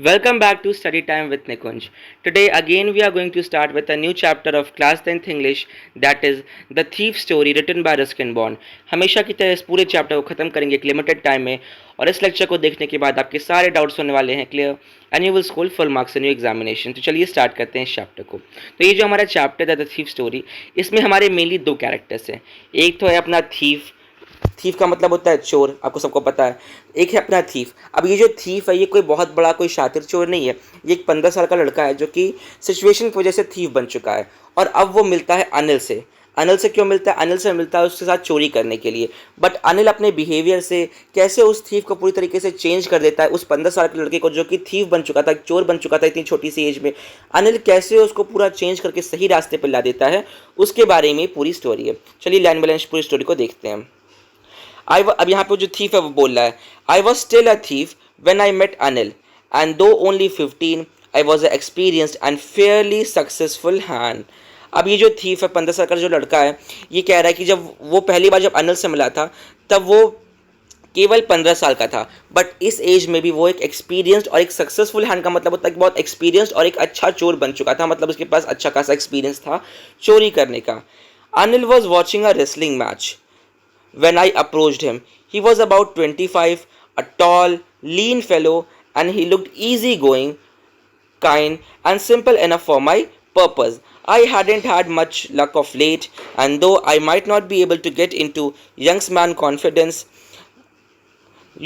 Welcome back to Study Time with Nikunj. Today again we are going to start with a new chapter of Class 10th English, that is The Thief Story written by Ruskin Bond. हमेशा की तरह इस पूरे chapter को खत्म करेंगे एक limited time में और इस लेक्चर को देखने के बाद आपके सारे डाउट्स होने वाले हैं clear and you will score full marks in your examination. तो चलिए स्टार्ट करते हैं इस चैप्टर को। तो ये जो हमारा चैप्टर है द थीफ स्टोरी, इसमें हमारे मेनली दो कैरेक्टर्स हैं। एक तो है अपना थीफ। थीफ का मतलब होता है चोर, आपको सबको पता है। एक है अपना थीफ। अब ये जो थीफ है ये कोई बहुत बड़ा कोई शातिर चोर नहीं है, ये एक 15 साल का लड़का है जो कि सिचुएशन की वजह से थीफ बन चुका है। और अब वो मिलता है अनिल से। अनिल से क्यों मिलता है? अनिल से मिलता है उसके साथ चोरी करने के लिए। बट अनिल अपने बिहेवियर से कैसे उस थीफ को पूरी तरीके से चेंज कर देता है, उस 15 साल के लड़के को जो कि थीफ बन चुका था, चोर बन चुका था इतनी छोटी सी एज में, अनिल कैसे उसको पूरा चेंज करके सही रास्ते पर ला देता है, उसके बारे में पूरी स्टोरी है। चलिए लाइन बाय लाइन पूरी स्टोरी को देखते हैं। अब यहाँ पे जो थीफ है वो बोल रहा है, I was still a thief when I met Anil and though only 15 I was a experienced and fairly successful hand. अब ये जो थीफ है 15 साल का जो लड़का है, ये कह रहा है कि जब वो पहली बार जब अनिल से मिला था तब वो केवल 15 साल का था, बट इस एज में भी वो एक एक्सपीरियंस्ड और एक सक्सेसफुल हैंड का मतलब होता है कि बहुत एक्सपीरियंस्ड और एक अच्छा चोर बन चुका था, मतलब उसके पास अच्छा खासा एक्सपीरियंस था चोरी करने का। Anil was watching a wrestling match when I approached him. He was about 25, a tall, lean fellow, and he looked easygoing, kind, and simple enough for my purpose. I hadn't had much luck of late, and though I might not be able to get into young man confidence,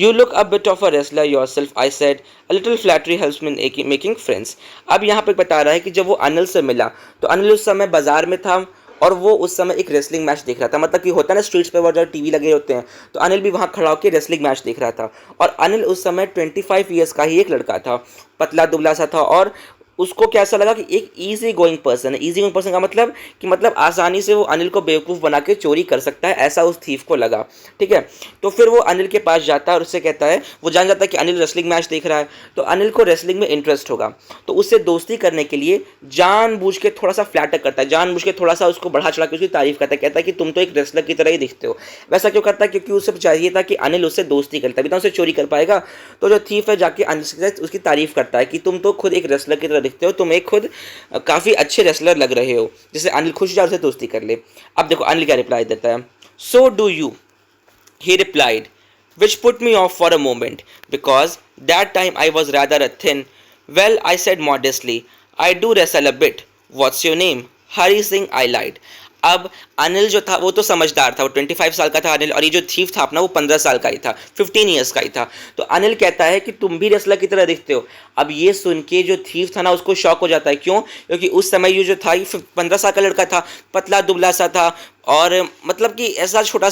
you look a bit of a wrestler yourself, I said. A little flattery helps me in making friends. अब यहाँ पे बता रहा है कि जब वो अनिल से मिला तो अनिल उस समय बाजार में था और वो उस समय एक रेसलिंग मैच देख रहा था। मतलब कि होता है ना स्ट्रीट्स पे बहुत ज़्यादा टीवी लगे होते हैं, तो अनिल भी वहाँ खड़ा होकर रेसलिंग मैच देख रहा था। और अनिल उस समय 25 ईयर्स का ही एक लड़का था, पतला दुबला सा था, और उसको कैसा लगा कि एक ईजी गोइंग पर्सन है। ईजी गोइंग पर्सन का मतलब कि मतलब आसानी से वो अनिल को बेवकूफ़ बना के चोरी कर सकता है, ऐसा उस थीफ को लगा। ठीक है, तो फिर वो अनिल के पास जाता है और उससे कहता है, वो जान जाता है कि अनिल रेसलिंग मैच देख रहा है, तो अनिल को रेसलिंग में इंटरेस्ट होगा, तो उससे दोस्ती करने के लिए जानबूझ के थोड़ा सा फ्लैटर करता है, जानबूझ के थोड़ा सा उसको बढ़ा चढ़ा के उसकी तारीफ करता है, कहता है कि तुम तो एक रेसलर की तरह ही दिखते हो। वैसा क्यों करता है? क्योंकि उसे चाहिए था कि अनिल उससे दोस्ती करे, तभी तो उसे चोरी कर पाएगा। तो जो थीफ है जाके अनिल से उसकी तारीफ करता है कि तुम तो खुद एक रेसलर की तरह दिखते हो, तुम एक खुद काफ़ी अच्छे रेसलर लग रहे हो, जिससे अनिल खुश जाए, उसे दोस्ती कर ले। अब देखो अनिल क्या रिप्लाई देता है। So do you, he replied, which put me off for a moment, because that time I was rather a thin. Well, I said modestly, I do wrestle a bit. What's your name? Hari Singh, I lied. अब अनिल जो था वो तो समझदार था, वो 25 साल का था अनिल, और ये जो थीफ था अपना वो 15 साल का ही था, 15 ईयर्स का ही था। तो अनिल कहता है कि तुम भी रेसलर की तरह दिखते हो। अब ये सुन के जो थीफ था ना उसको शॉक हो जाता है। क्यों? क्योंकि उस समय ये जो था ये 15 साल का लड़का था, पतला दुबला सा था, और मतलब कि ऐसा छोटा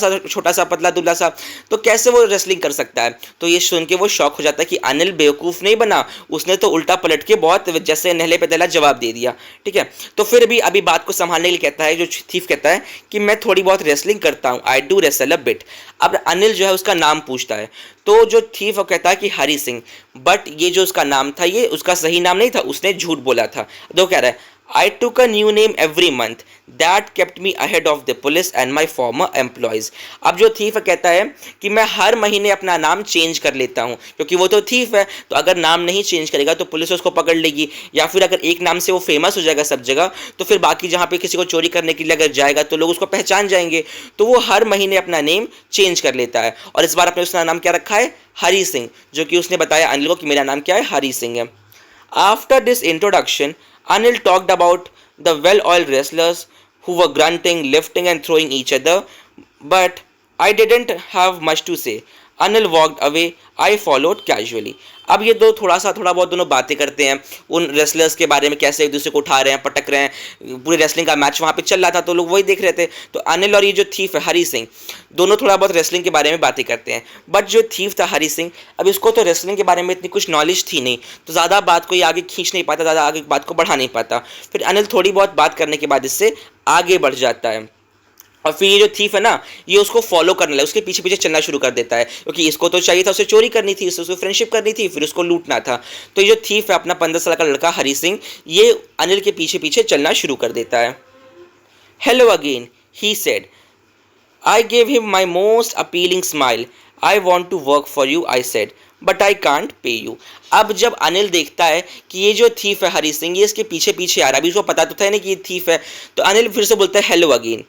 सा पतला दुबला सा, तो कैसे वो रेसलिंग कर सकता है? तो ये सुन के वो शॉक हो जाता है कि अनिल बेवकूफ़ नहीं बना, उसने तो उल्टा पलट के बहुत जैसे नहले पे दहला जवाब दे दिया। ठीक है, तो फिर भी अभी बात को संभालने के लिए कहता है, जो थीफ कहता है कि मैं थोड़ी बहुत रेसलिंग करता हूँ, I do wrestle a bit. अब अनिल जो है उसका नाम पूछता है, तो जो थीफ वो कहता है कि हरी सिंह, बट ये जो उसका नाम था ये उसका सही नाम नहीं था, उसने झूठ बोला था। तो कह रहा है, I took a new name every month. That kept me ahead of the police and my former employees. अब जो थीफ कहता है कि मैं हर महीने अपना नाम चेंज कर लेता हूँ, क्योंकि वो तो थीफ है, तो अगर नाम नहीं चेंज करेगा तो पुलिस उसको पकड़ लेगी, या फिर अगर एक नाम से वो फेमस हो जाएगा सब जगह, तो फिर बाकी जहाँ पे किसी को चोरी करने के लिए अगर जाएगा तो लोग उसको पहचान जाएंगे। तो वो हर महीने अपना नेम चेंज कर लेता है, और इस बार अपने उसका नाम क्या रखा है? हरी सिंह, जो कि उसने बताया अनिल को कि मेरा नाम क्या है? हरी सिंह है। After this introduction, Anil talked about the well-oiled wrestlers who were grunting, lifting, and throwing each other, but I didn't have much to say. Anil walked away. I followed casually. अब ये दो थोड़ा बहुत दोनों बातें करते हैं उन रेसलर्स के बारे में, कैसे एक दूसरे को उठा रहे हैं, पटक रहे हैं। पूरे रेसलिंग का मैच वहाँ पे चल रहा था तो लोग वही देख रहे थे। तो अनिल और ये जो थीफ है हरी सिंह, दोनों थोड़ा बहुत रेसलिंग के बारे में बातें करते हैं। बट जो थीफ था हरी सिंह, अब इसको तो रेसलिंग के बारे में इतनी कुछ नॉलेज थी नहीं, तो ज़्यादा बात को ये आगे खींच नहीं पाता, ज़्यादा आगे बात को बढ़ा नहीं पाता। फिर अनिल थोड़ी बहुत बात करने के बाद इससे आगे बढ़ जाता है, और फिर ये जो थीफ है ना ये उसको फॉलो करने लगा, उसके पीछे पीछे चलना शुरू कर देता है, क्योंकि इसको तो चाहिए था, उसे चोरी करनी थी, उससे फ्रेंडशिप करनी थी, फिर उसको लूटना था। तो ये जो थीफ है अपना 15 साल का लड़का हरी सिंह, ये अनिल के पीछे पीछे चलना शुरू कर देता है। Hello again, he said. I gave him my most appealing smile. I want to work for you, I said. But I can't pay you. अब जब अनिल देखता है कि ये जो थीफ है हरी सिंह, ये इसके पीछे पीछे आ रहा है, अभी उसको पता तो था नहीं कि ये थीफ है, तो अनिल फिर से बोलता है हेलो अगेन।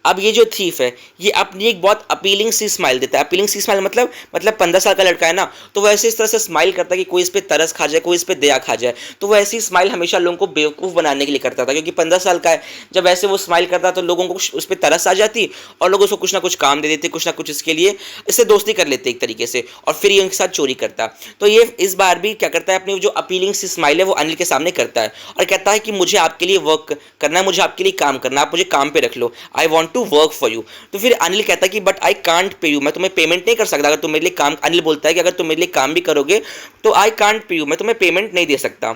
अब ये जो थीफ है ये अपनी एक बहुत अपीलिंग सी स्माइल देता है। अपीलिंग सी स्माइल मतलब 15 साल का लड़का है ना, तो वैसे इस तरह से स्माइल करता है कि कोई इस पे तरस खा जाए, कोई इस पे दया खा जाए। तो वो ऐसी स्माइल हमेशा लोगों को बेवकूफ़ बनाने के लिए करता था, क्योंकि 15 साल का है। जब ऐसे वो स्माइल करता तो लोगों को उस पर तरस आ जाती और लोग उसको कुछ ना कुछ काम दे देते, कुछ ना कुछ इसके लिए इससे दोस्ती कर लेते एक तरीके से, और फिर ये उनके साथ चोरी करता। तो ये इस बार भी क्या करता है, अपनी जो अपीलिंग सी स्माइल है वो अनिल के सामने करता है और कहता है कि मुझे आपके लिए वर्क करना है, मुझे आपके लिए काम करना है, आप मुझे काम पे रख लो, I want to work for you. तो फिर अनिल कहता है कि but I can't pay you, मैं तुम्हें पेमेंट नहीं कर सकता अगर तुम मेरे लिए काम, अनिल बोलता है कि अगर तुम मेरे लिए काम भी करोगे तो आई कांट पे यू, मैं तुम्हें पेमेंट नहीं दे सकता।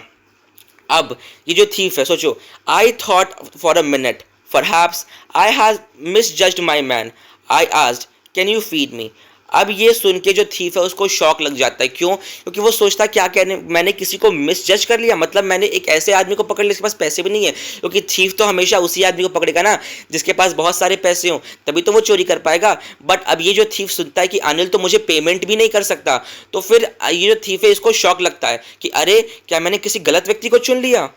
अब ये जो थीफ है, सोचो, I thought for a minute perhaps I have misjudged my man, I asked can you feed me. अब ये सुन के जो थीफ है उसको शॉक लग जाता है। क्यों? क्योंकि वो सोचता क्या कहने, मैंने किसी को मिसजज कर लिया, मतलब मैंने एक ऐसे आदमी को पकड़ लिया जिसके पास पैसे भी नहीं है, क्योंकि थीफ तो हमेशा उसी आदमी को पकड़ेगा ना जिसके पास बहुत सारे पैसे हों, तभी तो वो चोरी कर पाएगा। बट अब ये जो थीफ सुनता है कि अनिल तो मुझे पेमेंट भी नहीं कर सकता, तो फिर ये जो थीफ है इसको शॉक लगता है कि अरे क्या मैंने किसी गलत व्यक्ति को चुन लिया।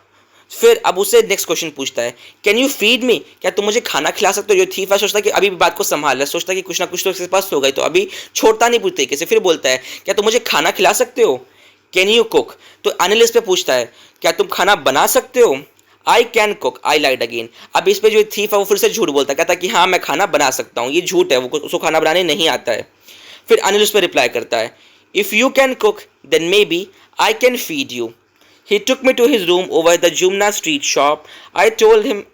फिर अब उससे नेक्स्ट क्वेश्चन पूछता है, कैन यू फीड मी, क्या तुम मुझे खाना खिला सकते हो। जो थीफ है सोचता है कि अभी भी बात को संभाल है, सोचता है कि कुछ ना कुछ तो इसके पास हो गई, तो अभी छोड़ता नहीं पूरी तरीके से। फिर बोलता है, क्या तुम मुझे खाना खिला सकते हो, कैन यू कुक। तो अनिल इस पे पूछता है, क्या तुम खाना बना सकते हो, I can cook, I lied again. अब इस पे जो थीफ है वो फिर से झूठ बोलता है, कहता है कि हाँ मैं खाना बना सकता हूँ, ये झूठ है, वो उसको खाना बनाने नहीं आता है। फिर अनिल उस पर रिप्लाई करता है, if you can cook then maybe I can feed you. He took me to his room over the Jumna Street shop. I told me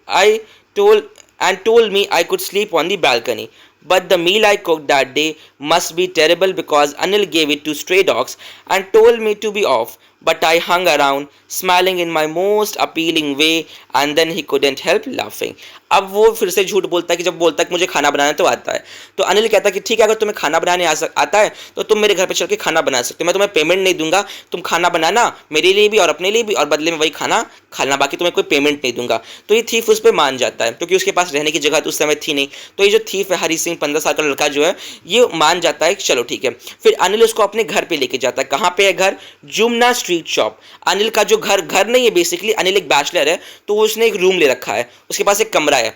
I could sleep on the balcony. But the meal I cooked that day must be terrible because Anil gave it to stray dogs and told me to be off. But I hung around, smiling in my most appealing way, and then he couldn't help laughing. अब वो फिर से झूठ बोलता है कि जब बोलता है कि मुझे खाना बनाना तो आता है, तो अनिल कहता है कि ठीक है, अगर तुम्हें खाना बनाने आता है तो तुम मेरे घर पे चल के खाना बना सकते हो, मैं तुम्हें पेमेंट नहीं दूंगा, तुम खाना बनाना मेरे लिए भी और अपने लिए भी, और बदले में वही खाना खाना, बाकी तुम्हें कोई पेमेंट नहीं दूंगा। तो ये थीफ उस पर मान जाता है, क्योंकि उसके पास रहने की जगह तो उस समय थी नहीं। तो ये जो थीफ है हरी सिंह 15 साल का लड़का जो है ये मान जाता है, चलो ठीक है। फिर अनिल उसको अपने घर पे लेके जाता है। कहाँ पे है घर? Yumna street shop. अनिल का जो घर नहीं है, बेसिकली अनिल एक बैचलर है, तो उसने एक रूम ले रखा है, उसके पास एक कमरा है,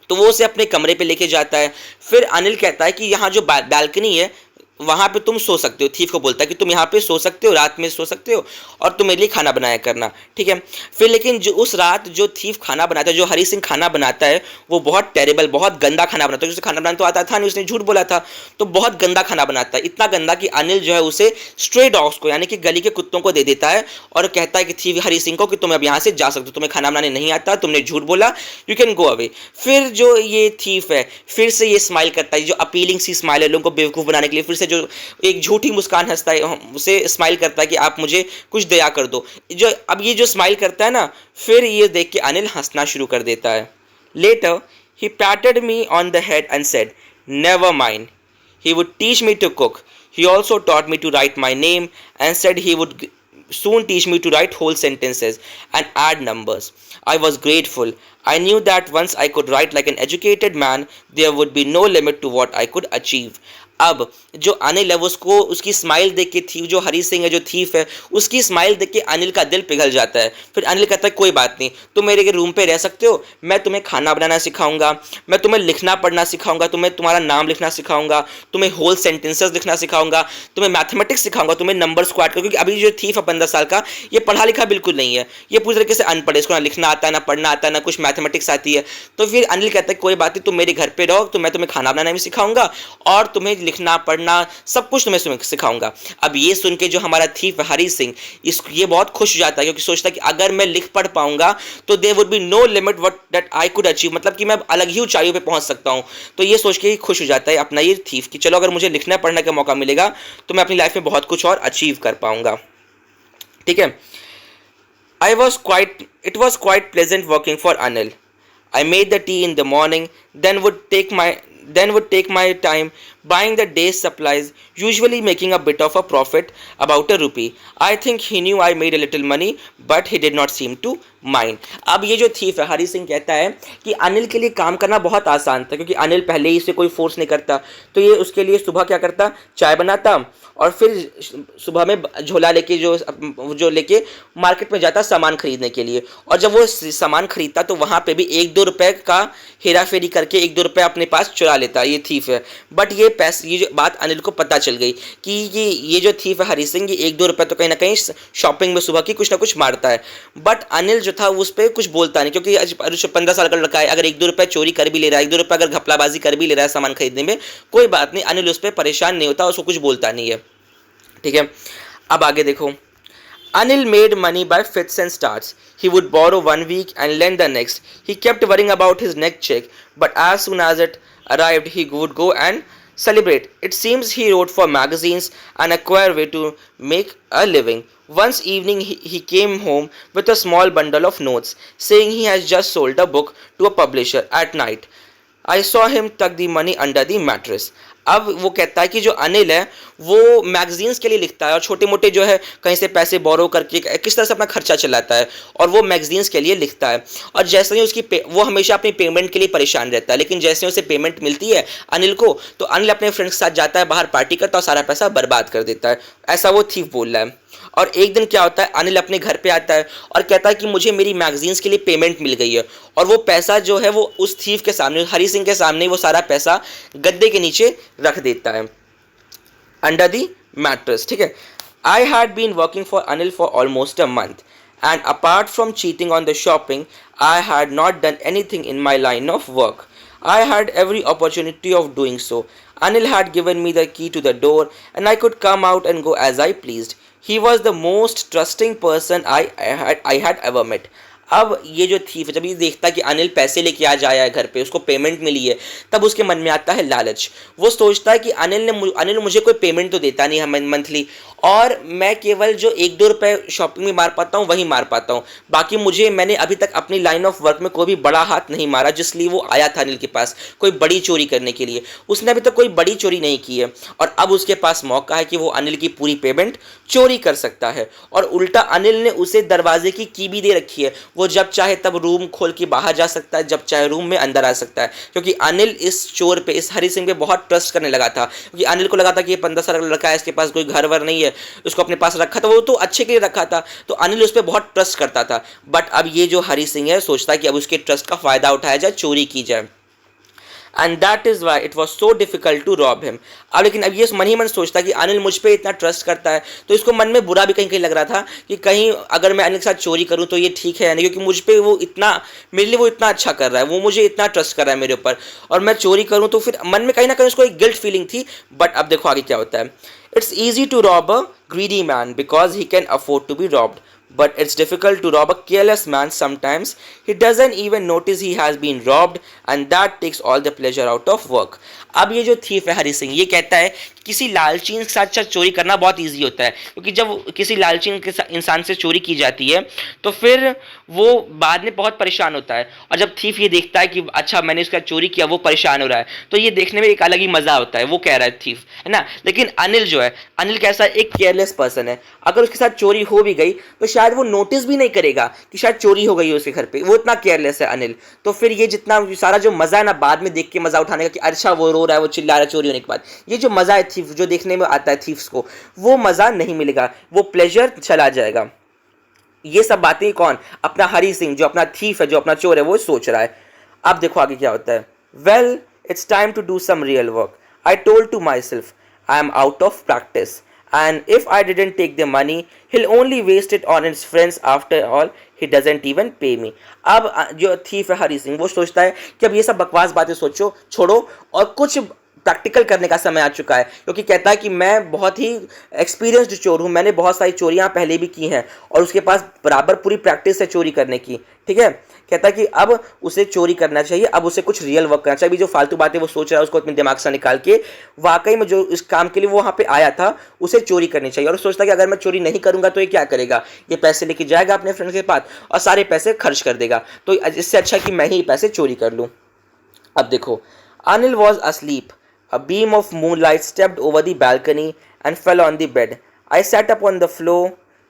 तो वो उसे अपने कमरे पे लेके जाता है। फिर अनिल कहता है कि यहाँ जो बालकनी है वहाँ पे तुम सो सकते हो। थीफ को बोलता है कि तुम यहाँ पे सो सकते हो, रात में सो सकते हो, और तुम मेरे लिए खाना बनाया करना, ठीक है। फिर लेकिन जो उस रात जो थीफ खाना बनाता है, जो हरी सिंह खाना बनाता है, वो बहुत टेरेबल, बहुत गंदा खाना बनाता है। उसे खाना बनाना तो आता था नहीं, उसने झूठ बोला था, तो बहुत गंदा खाना बनाता है, इतना गंदा कि अनिल जो है उसे स्ट्रे डॉग्स को, यानी कि गली के कुत्तों को दे देता है और कहता है कि थीफ हरी सिंह को कि तुम अब यहाँ से जा सकते हो, तुम्हें खाना बनाने नहीं आता, तुमने झूठ बोला, यू कैन गो अवे। फिर जो ये थीफ है फिर से ये स्माइल करता है, जो अपीलिंग सी स्माइल है लोगों को बेवकूफ़ बनाने के लिए, फिर से जो एक झूठी मुस्कान हंसता है, उसे स्माइल करता है कि आप मुझे कुछ दया कर दो। जो अब ये जो स्माइल करता है ना, फिर ये देख के अनिल हंसना शुरू कर देता है। Later he patted me on the head and said never mind, he would teach me to cook. He also taught me to write my name and said he would soon teach me to write whole sentences and add numbers. I was grateful. I knew that once I could write like an educated man, there would be no limit to what I could achieve. अब जो अनिल है वो उसको उसकी smile देख के थी, जो हरी सिंह है जो थीफ है उसकी स्माइल देख के अनिल का दिल पिघल जाता है। फिर अनिल कहता है कोई बात नहीं, तुम मेरे रूम पे रह सकते हो, मैं तुम्हें खाना बनाना सिखाऊंगा, मैं तुम्हें लिखना पढ़ना सिखाऊंगा, तुम्हें तुम्हारा नाम लिखना सिखाऊंगा, तुम्हें होल सेंटेंसेस लिखना सिखाऊंगा, तुम्हें मैथमेटिक्स सिखाऊंगा, तुम्हें नंबर्स को ऐड कर, क्योंकि अभी जो थीफ है 15 साल का ये पढ़ा लिखा बिल्कुल नहीं है, ये पूरी तरीके से अनपढ़ है, इसको ना लिखना आता है ना पढ़ना आता है ना कुछ मैथमेटिक्स आती है। तो फिर अनिल कहता है कोई बात नहीं, तुम मेरे घर पे रहो, तो मैं तुम्हें खाना बनाना भी सिखाऊंगा और तुम्हें लिखना पढ़ना सब कुछ तुम्हें सिखाऊंगा। अब ये सुन के जो हमारा थीफ हरी सिंह ये बहुत खुश हो जाता है, क्योंकि सोचता है कि अगर मैं लिख पढ़ पाऊंगा तो there would be no limit what that I could achieve, मतलब कि मैं अलग ही ऊंचाइयों पे पहुंच सकता हूं। तो ये सोच के खुश हो जाता है अपना ये थीफ कि चलो अगर मुझे लिखना पढ़ने का मौका मिलेगा तो मैं अपनी लाइफ में बहुत कुछ और अचीव कर पाऊंगा, ठीक है। It was quite pleasant working for Anil. I made the tea in the morning, then would take my time buying the day's supplies, usually making a bit of a profit, about ₹1. I think he knew I made a little money, but he did not seem to mind. अब ये जो thief है हरी सिंह कहता है कि अनिल के लिए काम करना बहुत आसान था, क्योंकि अनिल पहले ही से कोई फोर्स नहीं करता, तो ये उसके लिए सुबह क्या करता, चाय बनाता और फिर सुबह में झोला लेके जो लेके मार्केट में जाता सामान खरीदने के लिए। और जब वो सामान खरीदता तो वहाँ पे भी 1-2 रुपए का हेरा फेरी करके 1-2 रुपए अपने पास चुरा लेता, ये थीफ है। बट ये जो बात अनिल को पता चल गई कि ये जो थीफ है हरी सिंह, ये 1-2 रुपए तो कहीं ना कहीं शॉपिंग में सुबह की कुछ ना कुछ मारता है। बट अनिल जो था उस पर कुछ बोलता नहीं, क्योंकि आज 15 साल का लड़का है, अगर 1-2 रुपए चोरी कर भी ले रहा है, 1-2 रुपए अगर घपलाबाजी कर भी ले रहा है सामान खरीदने में, कोई बात नहीं, अनिल उस पर परेशान नहीं होता, उसको कुछ बोलता नहीं है। ठीक है, अब आगे देखो। Anil made money by fits and starts. He would borrow 1 week and lend the next. He kept worrying about his next check, but as soon as it arrived, he would go and celebrate. It seems he wrote for magazines and a queer way to make a living. Once evening, he came home with a small bundle of notes, saying he has just sold a book to a publisher at night. I saw him tuck the money under the mattress. अब वो कहता है कि जो अनिल है वो magazines के लिए लिखता है और छोटे मोटे जो है कहीं से पैसे बोरो करके किस तरह से अपना खर्चा चलाता है, और वो मैगजीन्स के लिए लिखता है। और जैसे ही वो हमेशा अपनी पेमेंट के लिए परेशान रहता है, लेकिन जैसे ही उसे पेमेंट मिलती है अनिल को, तो अनिल अपने फ्रेंड्स के साथ जाता है, बाहर पार्टी करता है और सारा पैसा बर्बाद कर देता है। ऐसा वो थीफ बोल रहा है। और एक दिन क्या होता है, अनिल अपने घर पे आता है और कहता है कि मुझे मेरी मैगजीन्स के लिए पेमेंट मिल गई है, और वो पैसा जो है वो उस थीफ के सामने, हरी सिंह के सामने, वो सारा पैसा गद्दे के नीचे रख देता है, अंडर दी मैट्रेस। ठीक है, I had been working for Anil for almost a month, and apart from cheating on the shopping, I had not done anything in my line of work. I had every opportunity of doing so. Anil had given me the key to the door and I could come out and go as I pleased. He was the most trusting person I had ever met. अब ये जो thief जब ये देखता है कि अनिल पैसे लेके आ जाया है घर पे, उसको पेमेंट मिली है, तब उसके मन में आता है लालच। वो सोचता है कि अनिल मुझे कोई पेमेंट तो देता नहीं है मंथली, और मैं केवल जो 1-2 रुपए शॉपिंग में मार पाता हूँ वही मार पाता हूँ, बाकी मैंने अभी तक अपनी लाइन ऑफ वर्क में कोई भी बड़ा हाथ नहीं मारा, जिसलिए वो आया था अनिल के पास कोई बड़ी चोरी करने के लिए। उसने अभी तक कोई बड़ी चोरी नहीं की है, और अब उसके पास मौका है कि वो अनिल की पूरी पेमेंट चोरी कर सकता है। और उल्टा अनिल ने उसे दरवाजे की की भी दे रखी है, वो जब चाहे तब रूम खोल के बाहर जा सकता है, जब चाहे रूम में अंदर आ सकता है, क्योंकि अनिल इस चोर पे, इस हरी सिंह पे बहुत ट्रस्ट करने लगा था। क्योंकि अनिल को लगा था कि ये 15 साल का लड़का है, इसके पास कोई घर वर नहीं है, उसको अपने पास रखा था, वो तो अच्छे के लिए रखा था, तो अनिल उस पर बहुत ट्रस्ट करता था। बट अब ये जो हरी सिंह है सोचता है कि अब उसके ट्रस्ट का फायदा उठाया जाए, चोरी की जाए, and that is why it was so difficult to rob him. अब लेकिन अब ये मन ही मन सोचता कि अनिल मुझ पर इतना ट्रस्ट करता है, तो इसको मन में बुरा भी कहीं कहीं लग रहा था कि कहीं अगर मैं अनिल के साथ चोरी करूं तो ये ठीक है या नहीं, क्योंकि मुझ पर वो इतना, मेरे लिए वो इतना अच्छा कर रहा है, वो मुझे इतना ट्रस्ट कर रहा है मेरे ऊपर, और मैं चोरी करूं तो फिर मन में कहीं ना कहीं उसको एक गिल्ट फीलिंग थी। बट अब देखो आगे क्या होता है। It's easy to rob a greedy man because he can afford to be robbed, but it's difficult to rob a careless man. Sometimes he doesn't even notice he has been robbed, and that takes all the pleasure out of work. अब ये जो thief है हरी सिंह, ये कहता है किसी लालची के साथ चोरी करना बहुत ईजी होता है, क्योंकि जब किसी लालची इंसान से चोरी की जाती है तो फिर वो बाद में बहुत परेशान होता है, और जब थीफ ये देखता है कि अच्छा मैंने उसका चोरी किया, वो परेशान हो रहा है, तो ये देखने में एक अलग ही मजा होता है, वो कह रहा है थीफ, है ना। लेकिन अनिल जो है, अनिल कैसा, एक केयरलेस पर्सन है, अगर उसके साथ चोरी हो भी गई तो शायद वो नोटिस भी नहीं करेगा कि शायद चोरी हो गई है उसके घर पे, वो इतना केयरलेस है अनिल। तो फिर ये जितना सारा जो मजा है ना बाद में देख के मजा उठाने का कि अच्छा वो रो रहा है, वो चिल्ला रहा है चोरी होने के बाद, ये जो मजा है थीफ जो देखने में आता है थीफ्स को, वो मजा नहीं मिलेगा, वो प्लेजर चला जाएगा। ये सब बातें कौन, अपना हरी सिंह जो अपना थीफ है, जो अपना चोर है, वो सोच रहा है। अब देखो आगे क्या होता है। Well it's time to do some real work, I told to myself, I am out of practice, and if I didn't take the money, he'll only waste it on his friends. After all, he doesn't even pay me. अब जो thief है हरी सिंह, वो सोचता है कि अब ये सब बकवास बातें छोड़ो और कुछ प्रैक्टिकल करने का समय आ चुका है, क्योंकि कहता है कि मैं बहुत ही एक्सपीरियंस्ड चोर हूँ, मैंने बहुत सारी चोरियाँ पहले भी की हैं और उसके पास बराबर पूरी प्रैक्टिस है चोरी करने की। ठीक है, कहता है कि अब उसे चोरी करना चाहिए, अब उसे कुछ रियल वर्क करना चाहिए। जो फालतू बातें वो सोच रहा है उसको अपने दिमाग से निकाल के वाकई में जो इस काम के लिए वो वहाँ पे आया था उसे चोरी करनी चाहिए। और सोचता है कि अगर मैं चोरी नहीं करूँगा तो ये क्या करेगा, ये पैसे लेके जाएगा अपने फ्रेंड के पास और सारे पैसे खर्च कर देगा, तो इससे अच्छा कि मैं ही पैसे चोरी कर लूँ। अब देखो, Anil was asleep. A beam of moonlight stepped over the balcony and fell on the bed. I sat up on the floor,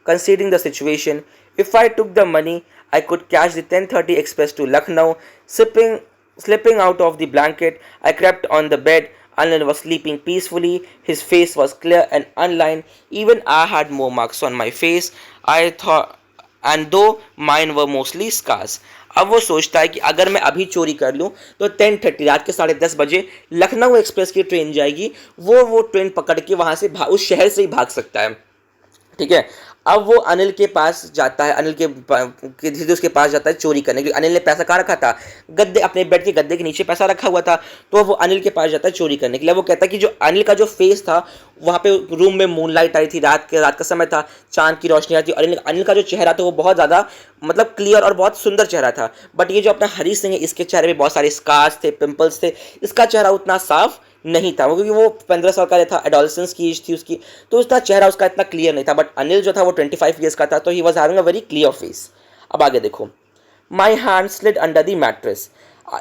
considering the situation. If I took the money, I could catch the 10:30 express to Lucknow. Slipping out of the blanket, I crept on the bed. Anil was sleeping peacefully. His face was clear and unlined. Even I had more marks on my face. I thought, and though mine were mostly scars. अब वो सोचता है कि अगर मैं अभी चोरी कर लूँ तो 10:30 रात के 10:30 लखनऊ एक्सप्रेस की ट्रेन जाएगी, वो ट्रेन पकड़ के वहाँ से उस शहर से ही भाग सकता है। ठीक है। अब वो अनिल के पास जाता है, अनिल के धीरे उसके पास जाता है चोरी करने के लिए। अनिल ने पैसा कहाँ रखा था? गद्दे, अपने बेड के गद्दे के नीचे पैसा रखा हुआ था। तो वो अनिल के पास जाता है चोरी करने के लिए। वो कहता है कि जो अनिल का जो फेस था, वहाँ पे रूम में मूनलाइट आई थी, रात का समय था, चांद की रोशनी आई थी, और अनिल का जो चेहरा था वो बहुत ज़्यादा मतलब क्लियर और बहुत सुंदर चेहरा था। बट ये जो अपना हरी सिंह है, इसके चेहरे में बहुत सारे स्कार्स थे, पिंपल्स थे, इसका चेहरा उतना साफ नहीं था, क्योंकि वो 15 साल का था, एडोलसेंस की एज थी उसकी, तो उसका चेहरा उसका इतना क्लियर नहीं था। बट अनिल जो था वो 25 ईयर्स का था, तो he was having a very clear face. अब आगे देखो। My hand slid under the mattress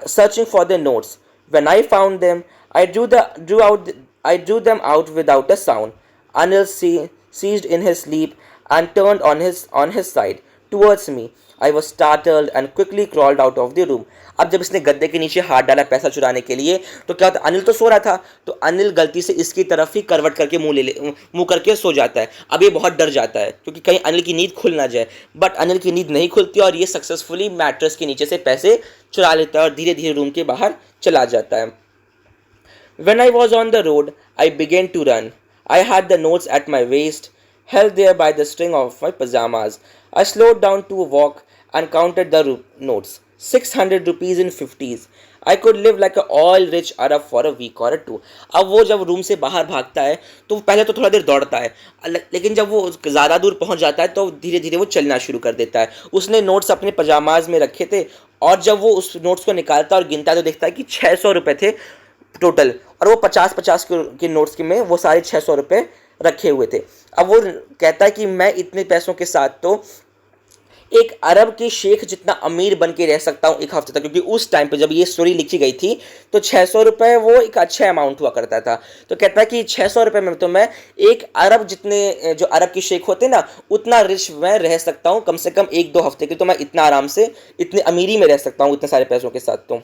searching for the notes. When I found them I drew them out without a sound. Anil ceased in his sleep and turned on his side towards me. I was startled and quickly crawled out of the room. अब जब इसने गद्दे के नीचे हाथ डाला पैसा चुराने के लिए, तो क्या होता, अनिल तो सो रहा था, तो अनिल गलती से इसकी तरफ ही करवट करके मुंह करके सो जाता है। अब ये बहुत डर जाता है क्योंकि कहीं अनिल की नींद खुल ना जाए। बट अनिल की नींद नहीं खुलती और ये सक्सेसफुली मैट्रेस के नीचे से पैसे चुरा लेता है और धीरे धीरे रूम के बाहर चला जाता है। When I was on the road, I began to run. I had the notes at my waist, held there by the string of my pajamas. I slowed down to walk and counted the notes. 600 rupees in 50s. I could live like an oil-rich Arab for a week or two. अब वो जब room से बाहर भागता है तो पहले तो थोड़ा देर दौड़ता है, लेकिन जब वो ज़्यादा दूर पहुंच जाता है तो धीरे धीरे वो चलना शुरू कर देता है। उसने नोट्स अपने पजामाज में रखे थे और जब वो उस नोट्स को निकालता और गिनता है तो देखता है कि 600 रुपये थे टोटल, और वो 50-50 के नोट्स के में वो सारे 600 रुपये रखे हुए थे। अब वो कहता है कि मैं इतने पैसों के साथ तो एक अरब के शेख जितना अमीर बन के रह सकता हूँ एक हफ्ते तक, क्योंकि उस टाइम पे जब ये स्टोरी लिखी गई थी तो 600 रुपये वो एक अच्छा अमाउंट हुआ करता था। तो कहता है कि 600 रुपये में तो मैं एक अरब जितने जो अरब के शेख होते ना उतना रिच मैं रह सकता हूँ, कम से कम 1-2 हफ्ते के, तो मैं इतना आराम से इतने अमीरी में रह सकता हूँ इतने सारे पैसों के साथ। तो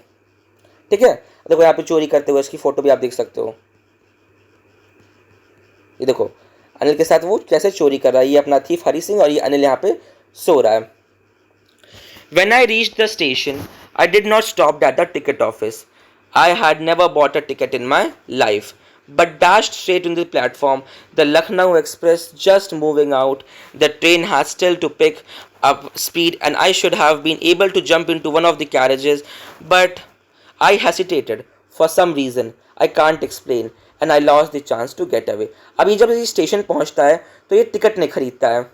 ठीक है, देखो यहाँ पे चोरी करते हुए इसकी फोटो भी आप देख सकते हो। ये देखो अनिल के साथ वो कैसे चोरी कर रहा है, ये अपना थीफ हरी सिंह और ये अनिल यहाँ पे सो रहा है। When I reached the station, I did not stop at the ticket office. I had never bought a ticket in my life, but dashed straight into the platform. The Lucknow Express just moving out. The train had still to pick up speed, and I should have been able to jump into one of the carriages, but I hesitated for some reason I can't explain, and I lost the chance to get away. अभी जब ये station पहुंचता है तो ये ticket नहीं खरीदता है।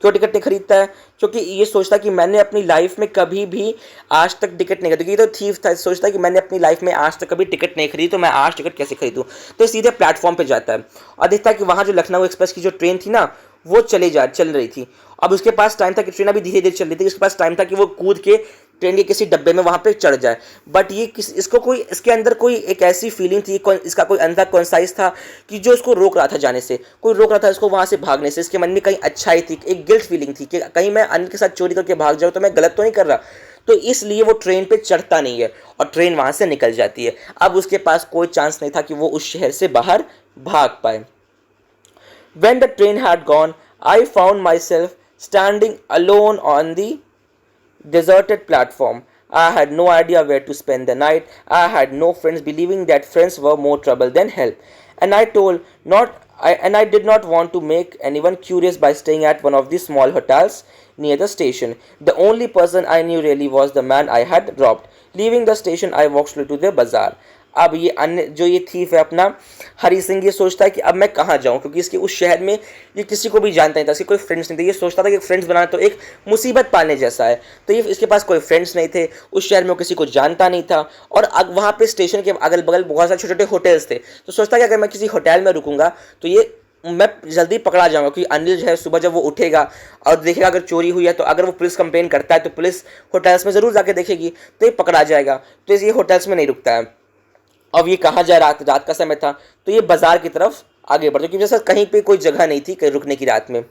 क्यों टिकट नहीं खरीदता है? क्योंकि ये सोचता कि मैंने अपनी लाइफ में कभी भी आज तक टिकट नहीं खरीदी। ये तो थीफ था, सोचता कि मैंने अपनी लाइफ में आज तक कभी टिकट नहीं खरीदी, तो मैं आज टिकट कैसे खरीदूँ। तो सीधे प्लेटफॉर्म पे जाता है और देखता है कि वहाँ जो लखनऊ एक्सप्रेस की जो ट्रेन थी ना वो चल रही थी। अब उसके पास टाइम था कि ट्रेन अभी धीरे धीरे चल रही थी, उसके पास टाइम था कि वो कूद के ट्रेन के किसी डब्बे में वहाँ पे चढ़ जाए। बट ये इसके अंदर कोई एक ऐसी फीलिंग थी, इसका कोई अंदर कॉन्साइज था कि जो इसको रोक रहा था जाने से, कोई रोक रहा था इसको वहाँ से भागने से। इसके मन में कहीं अच्छाई थी, एक गिल्ट फीलिंग थी कि कहीं मैं अनिल के साथ चोरी करके भाग जाऊँ तो मैं गलत तो नहीं कर रहा। तो इसलिए वो ट्रेन पे चढ़ता नहीं है और ट्रेन वहाँ से निकल जाती है। अब उसके पास कोई चांस नहीं था कि वो उस शहर से बाहर भाग पाए। When the train had gone, I found myself standing alone on the deserted platform. I had no idea where to spend the night. I had no friends, believing that friends were more trouble than help. And I did not want to make anyone curious by staying at one of the small hotels near the station. The only person I knew really was the man I had robbed. Leaving the station, I walked slowly to the bazaar. अब ये अन्य जो ये thief है अपना हरी सिंह, ये सोचता है कि अब मैं कहाँ जाऊँ, क्योंकि इसके उस शहर में ये किसी को भी जानता नहीं था, इसके कोई फ्रेंड्स नहीं थे। ये सोचता था कि फ्रेंड्स बनाना तो एक मुसीबत पालने जैसा है। तो ये इसके पास कोई फ्रेंड्स नहीं थे, उस शहर में वो किसी को जानता नहीं था, और वहाँ पे स्टेशन के अगल बगल बहुत सारे छोटे छोटे होटल्स थे। तो सोचता कि अगर मैं किसी होटल में रुकूंगा तो ये मैं जल्दी पकड़ा जाऊंगा, क्योंकि अनिल जो है सुबह जब वो उठेगा और देखेगा अगर चोरी हुई है, तो अगर वो पुलिस कंप्लेन करता है तो पुलिस होटल्स में ज़रूर जाके देखेगी, तो ये पकड़ा जाएगा। तो ये होटल्स में नहीं रुकता है। अब ये कहाँ जाए, रात का समय था, तो ये बाजार की तरफ आगे बढ़ता, क्योंकि जैसा कहीं पे कोई जगह नहीं थी कहीं रुकने की रात में।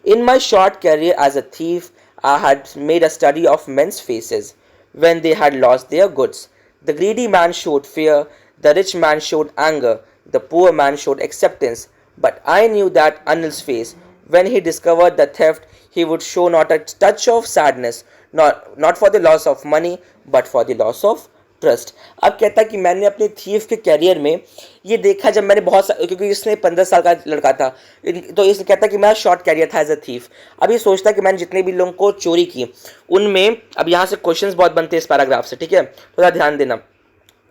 In my short career as a thief I had made a study of men's faces when they had lost their goods. The greedy man showed fear, The rich man showed anger, the poor man showed acceptance. But I knew that Anil's face. When he discovered the theft, he would show not a touch of sadness, not for the loss of money, but for the loss of trust. अब कहता कि मैंने अपने thief के career में ये देखा, जब मैंने क्योंकि इसने 15 साल का लड़का था, तो इसने कहता कि मेरा शॉर्ट कैरियर था एज अ थीफ। अब ये सोचता कि मैंने जितने भी लोगों को चोरी की उनमें, अब यहाँ से क्वेश्चंस बहुत बनते हैं इस पैराग्राफ से, ठीक है, थोड़ा ध्यान देना।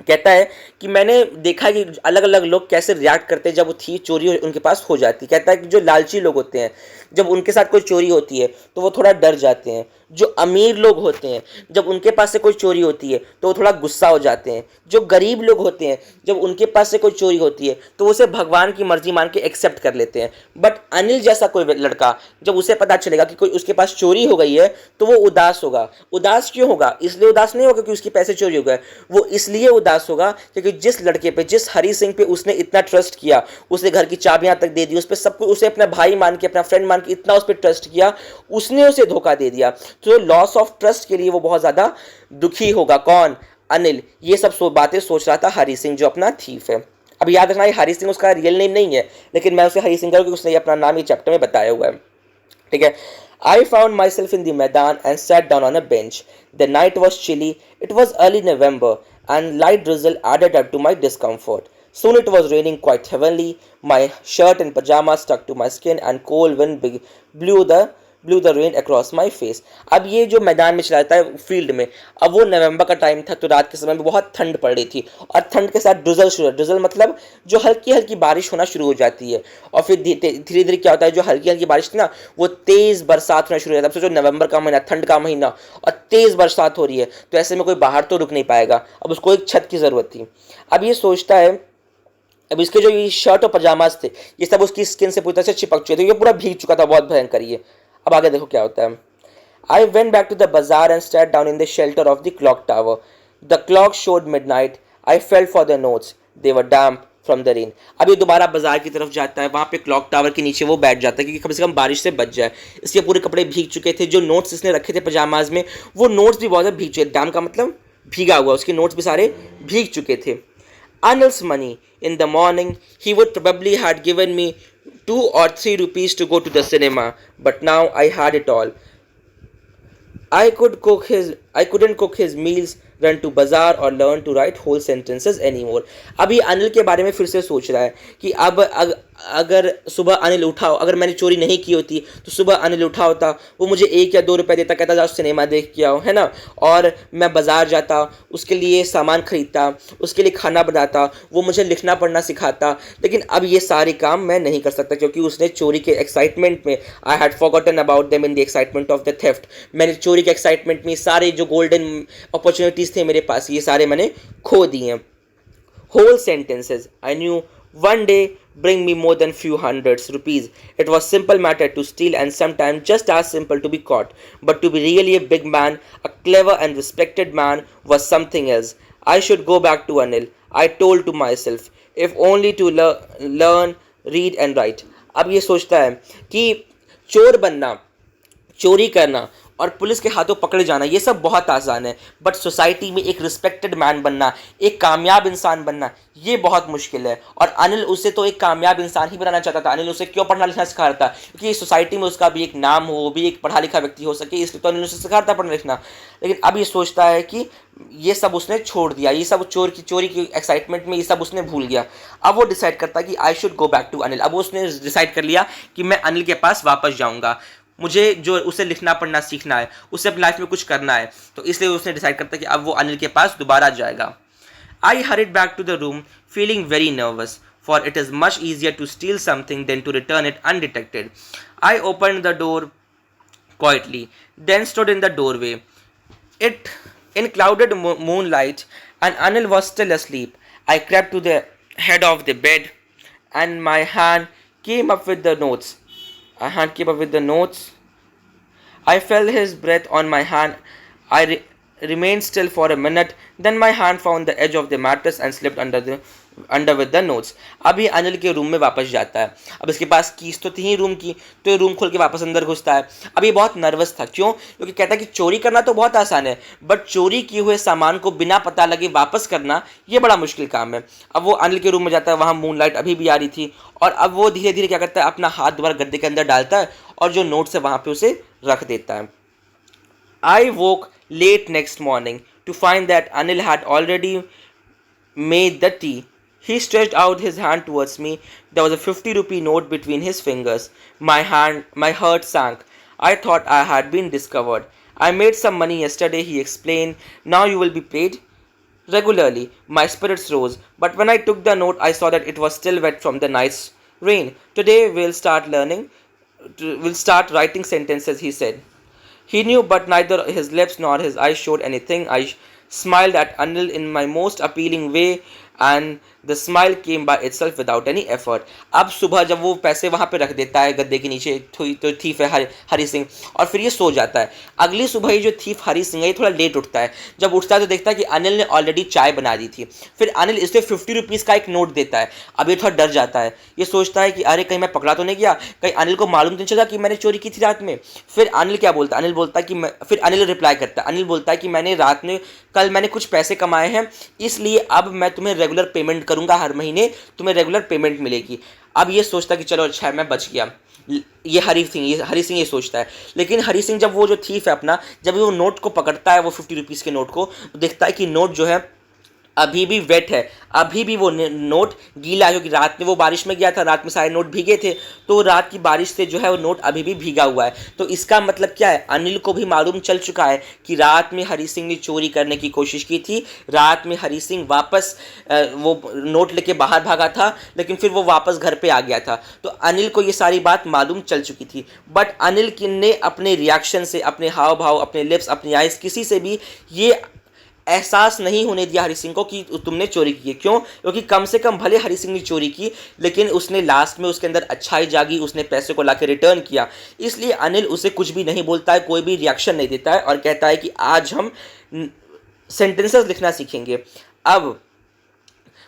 कहता है कि मैंने देखा कि अलग अलग लोग कैसे रिएक्ट करते हैं जब वो थी चोरी उनके पास हो जाती। कहता है कि जो लालची लोग होते हैं, जब उनके साथ कोई चोरी होती है तो वो थोड़ा डर जाते हैं। जो अमीर लोग होते हैं, जब उनके पास से कोई चोरी होती है तो वो थोड़ा गुस्सा हो जाते हैं। जो गरीब लोग होते हैं, जब उनके पास से कोई चोरी होती है तो उसे भगवान की मर्जी मान के एक्सेप्ट कर लेते हैं। बट अनिल जैसा कोई लड़का, जब उसे पता चलेगा कि कोई उसके पास चोरी हो गई है तो वो उदास होगा। उदास क्यों होगा? इसलिए उदास नहीं होगा कि उसके पैसे चोरी हो गए, वो इसलिए उदास होगा क्योंकि जिस लड़के पे, जिस हरी सिंह पे उसने इतना ट्रस्ट किया, उसे घर की चाबियां तक दे दी, उस पर सब कुछ, उसे अपना भाई मान के, अपना फ्रेंड मान के इतना उस पर ट्रस्ट किया, उसने उसे धोखा दे दिया। तो लॉस ऑफ ट्रस्ट के लिए वो बहुत ज्यादा दुखी होगा। कौन? अनिल। ये सब बातें सोच रहा था हरी सिंह, जो अपना थीफ है। अब याद रखना, हरी सिंह उसका रियल नेम नहीं है, लेकिन मैं उसे हरी सिंह क्योंकि उसने अपना नाम ये चैप्टर में बताया हुआ है, ठीक है। I found myself in the Maidan and sat down on a bench. The night was chilly. It was early November, and light drizzle added up to my discomfort. Soon it was raining quite heavily. My shirt and pajamas stuck to my skin, and cold wind blew the rain across my face. अब ये जो मैदान में चला जाता है field में, अब वो नवंबर का टाइम था, तो रात के समय में बहुत ठंड पड़ रही थी, और ठंड के साथ ड्रिजल शुरू। ड्रिजल मतलब जो हल्की हल्की बारिश होना शुरू हो जाती है, और फिर धीरे धीरे क्या होता है, जो हल्की हल्की बारिश थी ना, वो तेज बरसात होना शुरू हो जाता है। अब सोचो नवंबर का महीना, ठंड का महीना, और तेज बरसात हो रही है, तो ऐसे में कोई बाहर तो रुक नहीं पाएगा। अब उसको एक छत की जरूरत थी। अब ये सोचता है, अब इसके जो ये शर्ट और पजामाज थे, ये सब उसकी स्किन से पूरी तरह से चिपक चुके थे, ये पूरा भीग चुका था, बहुत भयंकर ये। अब आगे देखो क्या होता है। I went back to the bazaar and sat down in the shelter of the clock tower. The clock showed midnight. I felt for the notes. They were damp from the rain. अब ये दोबारा बाजार की तरफ जाता है, वहाँ पे क्लॉक टावर के नीचे वो बैठ जाता है क्योंकि कम से कम बारिश से बच जाए। इसके पूरे कपड़े भीग चुके थे, जो नोट्स इसने रखे थे पजामाज में, वो नोट्स भी बहुत ज़्यादा भीग चुके। डैम का मतलब भीगा हुआ, उसके नोट्स भी सारे भीग चुके थे। Anil's money. In the morning, he would probably had given me 2 or 3 rupees to go to the cinema, but now I had it all. I couldn't cook his meals, run to bazaar or learn to write whole sentences anymore. अभी अनिल के बारे में फिर से सोच रहा है कि अब अगर सुबह अनिल उठा हो, अगर मैंने चोरी नहीं की होती तो सुबह अनिल उठा होता, वो मुझे 1 या 2 रुपए देता, कहता जाओ सिनेमा देख के आओ, है ना, और मैं बाजार जाता, उसके लिए सामान खरीदता, उसके लिए खाना बनाता, वो मुझे लिखना पढ़ना सिखाता। लेकिन अब ये सारे काम मैं नहीं कर सकता क्योंकि उसने चोरी के एक्साइटमेंट में, I had forgotten about them in the excitement of the theft, मैंने चोरी के एक्साइटमेंट में सारे जो गोल्डन अपॉर्चुनिटीज थे मेरे पास, ये सारे मैंने खो दिए हैं। Whole sentences. I knew one day bring me more than few hundreds rupees. It was simple matter to steal and sometimes just as simple to be caught. But to be really a big man, a clever and respected man was something else. I should go back to Anil. I told to myself, if only to learn, read and write. अब ये सोचता है कि चोर बनना, चोरी करना और पुलिस के हाथों पकड़े जाना ये सब बहुत आसान है, बट सोसाइटी में एक रिस्पेक्टेड मैन बनना, एक कामयाब इंसान बनना, ये बहुत मुश्किल है। और अनिल उसे तो एक कामयाब इंसान ही बनाना चाहता था। अनिल उसे क्यों पढ़ना लिखना सिखा रहा था? क्योंकि सोसाइटी में उसका भी एक नाम हो, वो भी एक पढ़ा लिखा व्यक्ति हो सके, इसलिए तो अनिल उसे सिखा रहा था पढ़ना लिखना। लेकिन अब ये सोचता है कि ये सब उसने छोड़ दिया, ये सब चोरी की एक्साइटमेंट में ये सब उसने भूल गया। अब वो डिसाइड करता है कि I should go back to Anil. अब उसने डिसाइड कर लिया कि मैं अनिल के पास वापस जाऊँगा, मुझे जो उसे लिखना पढ़ना सीखना है, उसे अपनी लाइफ में कुछ करना है, तो इसलिए उसने डिसाइड करता है कि अब वो अनिल के पास दोबारा जाएगा। I hurried back to the room feeling very nervous, for it is much easier to steal something than to return it undetected. I open the door quietly, then stood in the doorway. It in clouded moonlight, and Anil was still asleep. I crept to the head of the bed, and my hand came up with the notes. I felt his breath on my hand. I remained still for a minute. Then my hand found the edge of the mattress and slipped under the under with the notes. अब ये अनिल के room में वापस जाता है। अब इसके पास keys तो थी ही रूम की, तो ये रूम खोल के वापस अंदर घुसता है। अब ये बहुत नर्वस था, क्यों? क्योंकि कहता है कि चोरी करना तो बहुत आसान है, बट चोरी किए हुए सामान को बिना पता लगे वापस करना ये बड़ा मुश्किल काम है। अब वो अनिल के रूम में जाता है, वहाँ मूनलाइट अभी भी आ रही थी, और अब वो धीरे धीरे क्या करता है, अपना हाथ दोबारा गद्दे के अंदर डालता है और जो नोट्स है वहाँ पे उसे रख देता है। I woke late next morning to find that Anil had already made the tea. He stretched out his hand towards me. There was a 50 rupee note between his fingers. My heart sank. I thought I had been discovered. I made some money yesterday, he explained. Now you will be paid regularly. My spirits rose, but when I took the note, I saw that it was still wet from the night's rain. Today we'll start writing sentences, he said. He knew, but neither his lips nor his eyes showed anything. I smiled at Anil in my most appealing way, and the smile came by itself without any effort. अब सुबह जब वो पैसे वहाँ पे रख देता है गद्दे के नीचे, तो थीफ है हरी सिंह, और फिर ये सो जाता है। अगली सुबह ये जो थीफ हरी सिंह है ये थोड़ा लेट उठता है। जब उठता है तो देखता है कि अनिल ने ऑलरेडी चाय बना दी थी। फिर अनिल इसे 50 रुपीज़ का एक नोट देता है। अब ये थोड़ा डर जाता है, ये सोचता है कि अरे कहीं मैं पकड़ा तो नहीं गया, कहीं अनिल को मालूम तो नहीं चला कि मैंने चोरी की थी रात में। फिर अनिल क्या बोलता है, फिर अनिल रिप्लाई करता है, अनिल बोलता है कि कल मैंने कुछ पैसे कमाए हैं, इसलिए अब मैं तुम्हें रेगुलर पेमेंट करूंगा, हर महीने तुम्हें रेगुलर पेमेंट मिलेगी। अब ये सोचता है कि चलो अच्छा है, मैं बच गया। ये हरी सिंह ये सोचता है। लेकिन हरी सिंह जब वो जो थीफ है अपना, जब वो नोट को पकड़ता है, वो 50 रुपीज़ के नोट को, तो देखता है कि नोट जो है अभी भी वेट है, अभी भी वो नोट गीला है, क्योंकि रात में वो बारिश में गया था, रात में सारे नोट भीगे थे, तो रात की बारिश से जो है वो नोट अभी भी भीगा हुआ है। तो इसका मतलब क्या है, अनिल को भी मालूम चल चुका है कि रात में हरी सिंह ने चोरी करने की कोशिश की थी। रात में हरी सिंह वापस वो नोट लेके बाहर भागा था, लेकिन फिर वो वापस घर पे आ गया था। तो अनिल को ये सारी बात मालूम चल चुकी थी, बट अनिल ने अपने रिएक्शन से, अपने हाव भाव, अपने लिप्स, अपनी आइज, किसी से भी ये एहसास नहीं होने दिया हरी सिंह को कि तुमने चोरी की है। क्यों? क्योंकि कम से कम भले हरी सिंह ने चोरी की, लेकिन उसने लास्ट में उसके अंदर अच्छाई जागी, उसने पैसे को लाके रिटर्न किया। इसलिए अनिल उसे कुछ भी नहीं बोलता है, कोई भी रिएक्शन नहीं देता है, और कहता है कि आज हम सेंटेंसेस लिखना सीखेंगे। अब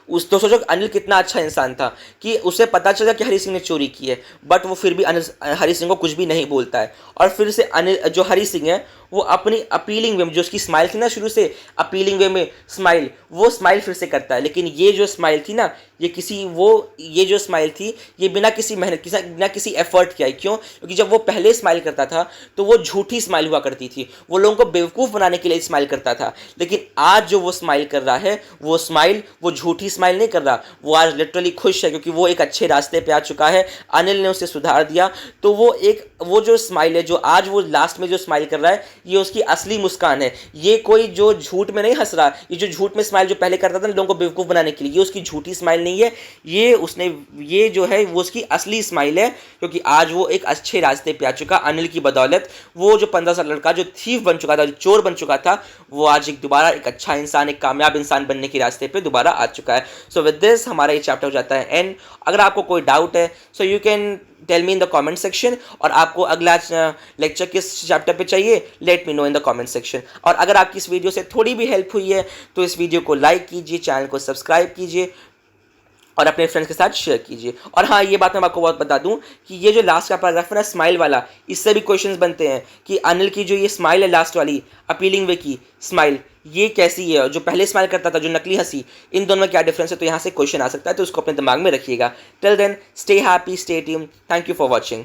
तो सोचो अनिल कितना अच्छा इंसान था कि उसे पता चला कि हरी सिंह ने चोरी की है, बट वो फिर भी हरी सिंह को कुछ भी नहीं बोलता है। और फिर से अनिल जो हरी सिंह है वो अपनी अपीलिंग वे में, जो उसकी स्माइल थी ना शुरू से अपीलिंग वे में स्माइल, वो स्माइल फिर से करता है। लेकिन ये जो स्माइल थी ना, ये जो स्माइल थी ये बिना किसी मेहनत, बिना किसी एफर्ट किया है। क्यों? क्योंकि जब वो पहले स्माइल करता था तो वो झूठी स्माइल हुआ करती थी, वो लोगों को बेवकूफ़ बनाने के लिए स्माइल करता था। लेकिन आज जो वो स्माइल कर रहा है, वो स्माइल वो झूठी स्माइल नहीं कर रहा, वो आज लिटरली खुश है, क्योंकि वो एक अच्छे रास्ते पे आ चुका है। अनिल ने उसे सुधार दिया। तो वो जो स्माइल है, जो आज वो लास्ट में जो स्माइल कर रहा है, ये उसकी असली मुस्कान है। ये कोई जो झूठ में नहीं हंस रहा, ये जो झूठ में स्माइल जो पहले करता था लोगों को बेवकूफ़ बनाने के लिए, ये उसकी झूठी स्माइल नहीं है, ये जो है वो उसकी असली स्माइल है। क्योंकि आज वो एक अच्छे रास्ते पे आ चुका अनिल की बदौलत। वो जो 15 साल लड़का जो थीफ बन चुका था, जो चोर बन चुका था, वो आज दोबारा एक अच्छा इंसान, एक कामयाब इंसान बनने के रास्ते पे दोबारा आ चुका है। सो विद दिस हमारा ये चैप्टर हो जाता है एंड। अगर आपको कोई डाउट है so you can tell me in the comment section, और आपको अगला लेक्चर किस चैप्टर पे चाहिए let me know in the comment section. और अगर आपकी इस वीडियो से थोड़ी भी हेल्प हुई है तो इस वीडियो को लाइक कीजिए, चैनल को सब्सक्राइब कीजिए और अपने फ्रेंड्स के साथ शेयर कीजिए। और हाँ, ये बात मैं आपको बहुत बता दूं कि ये जो लास्ट का पैराग्राफ है ना स्माइल वाला, इससे भी क्वेश्चंस बनते हैं कि अनिल की जो ये स्माइल है लास्ट वाली अपीलिंग वे की स्माइल, ये कैसी है, जो पहले स्माइल करता था, जो नकली हंसी, इन दोनों में क्या डिफरेंस है। तो यहाँ से क्वेश्चन आ सकता है, तो उसको अपने दिमाग में रखिएगा। Till then stay happy, stay tuned, thank you for watching.